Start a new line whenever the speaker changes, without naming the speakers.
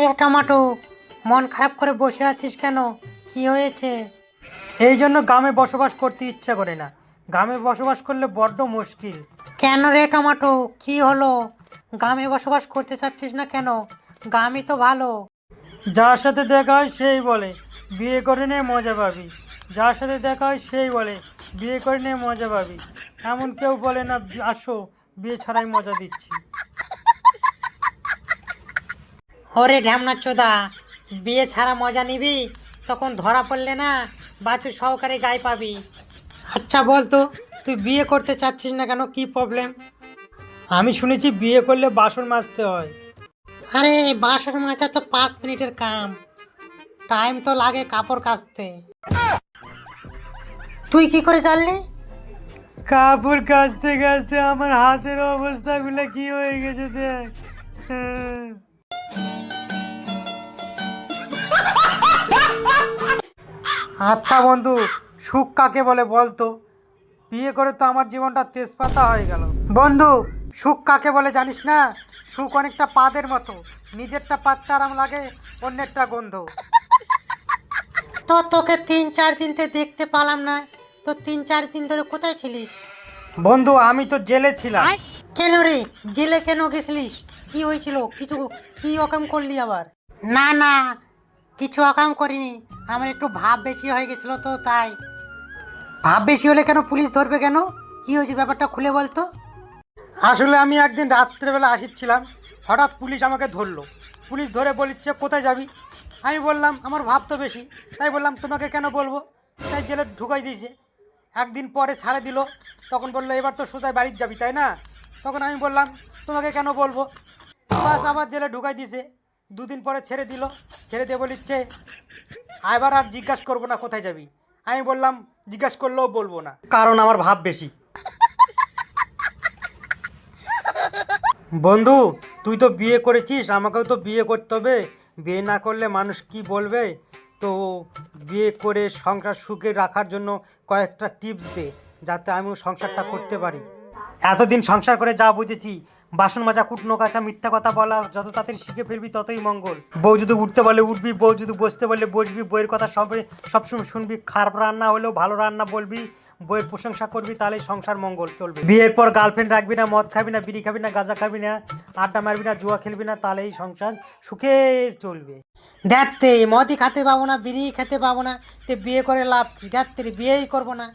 রে টমাটো, মন খারাপ করে বসে আছিস কেন? কি হয়েছে?
এই জন্য গ্রামে বসবাস করতে ইচ্ছা করে না। গ্রামে বসবাস করলে বড্ড মুশকিল।
কেন রে টমাটো, কি হলো? গ্রামে বসবাস করতে চাচ্ছিস না কেন? গ্রামই তো ভালো।
যার সাথে দেখা হয় সেই বলে বিয়ে করে নে মজা পাবি। যার সাথে দেখা হয় সেই বলে বিয়ে করে নে মজা পাবি। এমন কেউ বলে না আসো বিয়ে ছাড়াই মজা দিচ্ছি।
ওরে ঢ্যামনা চোদা, বিয়ে ছাড়া মজা নিবি? তখন ধরা পড়লে না বাছুর সহকারে গায়ে পাবি। আচ্ছা বল তো, তুই বিয়ে করতে চাচ্ছিস না কেন? কি প্রবলেম?
আমি শুনেছি বিয়ে করলে বাসন মাজতে হয়।
আরে বাসন মাজা তো 5 মিনিটের কাম, টাইম তো লাগে কাপড় কাচতে। তুই কি করে জানলি?
কাপড় কাচতে কাচতে আমার হাতের অবস্থাগুলো কি হয়ে গেছে দেখ। আচ্ছা বন্ধু, সুখ কাকে বলে বলতো? বিয়ে করে তো আমার জীবনটা তেজপাতা হয়ে গেল। বন্ধু, সুখ কাকে বলে জানিস না? সুখ অনেকটা পাদের মতো, নিজেরটা পাততে আরাম লাগে, অন্যেরটা গন্ধ।
তো তোকে 3-4 দিনতে দেখতে পেলাম না, তো 3-4 দিন ধরে কোথায় ছিলিস?
বন্ধু আমি তো জেলে ছিলাম।
কেন রে, জেলে কেন গেছিলিস? কি হয়েছিল? কিছু কি অকাম করলি আবার? না না, কিছু অকাম করিনি, আমার একটু ভাব বেশি হয়ে গেছিল তো তাই। ভাব বেশি হলে কেন পুলিশ ধরবে কেন? কি হয়েছে ব্যাপারটা খুলে বলতো।
আসলে আমি একদিন রাত্রেবেলা আসিচ্ছিলাম, হঠাৎ পুলিশ আমাকে ধরলো। পুলিশ ধরে বলিচ্ছে কোথায় যাবি? আমি বললাম আমার ভাব তো বেশি, তাই বললাম তোমাকে কেন বলবো। তাই জেলে ঢুকাই দিয়েছে। একদিন পরে ছাড়ে দিল, তখন বললো এবার তো সোজাই বাড়ির যাবি তাই না? তখন আমি বললাম তোমাকে কেন বলবো। বাস আবার জেলে ঢুকাই দিয়েছে। দুদিন পরে ছেড়ে দিল। ছেড়ে দিয়ে বলিচ্ছে এবার আর জিজ্ঞাসা করবো না কোথায় যাবি। আমি বললাম জিজ্ঞাসা করলেও বলবো না, কারণ আমার ভাব বেশি। বন্ধু, তুই তো বিয়ে করেছিস, আমাকেও তো বিয়ে করতে হবে। বিয়ে না করলে মানুষ কি বলবে? তো বিয়ে করে সংসার সুখে রাখার জন্য কয়েকটা টিপস দে, যাতে আমিও সংসারটা করতে পারি। এতদিন সংসার করে যা বুঝেছি, বাসন মাজা, কুটনো কাচা, মিথ্যা কথা বলা যত তাড়াতাড়ি শিখে ফেলবি ততই মঙ্গল। বউ যদি উঠতে বলে উঠবি, বউ যদি বসতে বললে বসবি, বইয়ের কথা সবসময় শুনবি, খারাপ রান্না হলেও ভালো রান্না বলবি, বইয়ের প্রশংসা করবি, তাহলেই সংসার মঙ্গল চলবে। বিয়ের পর গার্লফ্রেন্ড রাখবি না, মদ খাবি না, বিড়ি খাবি না, গাঁজা খাবি না, আড্ডা মারবি না, জুয়া খেলবি না, তাহলেই সংসার সুখে চলবে।
দেখতে মদই খেতে পাবো না, বিড়ি খেতে পাবো না, তে বিয়ে করে লাভ কি? দেখতে বিয়েই করবো না।